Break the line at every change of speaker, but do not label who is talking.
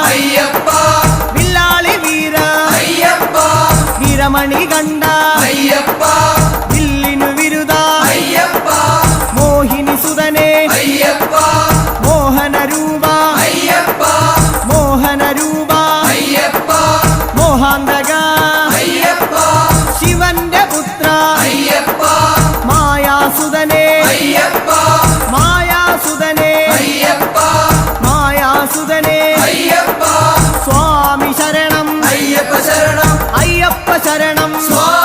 അയ്യപ്പ
വില്ലാളി വീര
അയ്യപ്പ
വീരമണി കണ്ട
അയ്യപ്പ
വില്ലിനു വിരുദ
അയ്യപ്പ
മോഹിനി സുതനെ
അയ്യപ്പ
മോഹന രൂപ
അയ്യപ്പ
മോഹന രൂപ
അയ്യപ്പ
മോഹാന്തക
അയ്യപ്പ
ശിവന്റെ പുത്ര
അയ്യപ്പ
മായാസുതനെ
അയ്യപ്പ
മായാസുതനെ
അയ്യപ്പ
മായാസുതനെ
അയ്യപ്പ
സ്വാമി ശരണം
അയ്യപ്പ ശരണം
അയ്യപ്പ ശരണം
സ്വാമി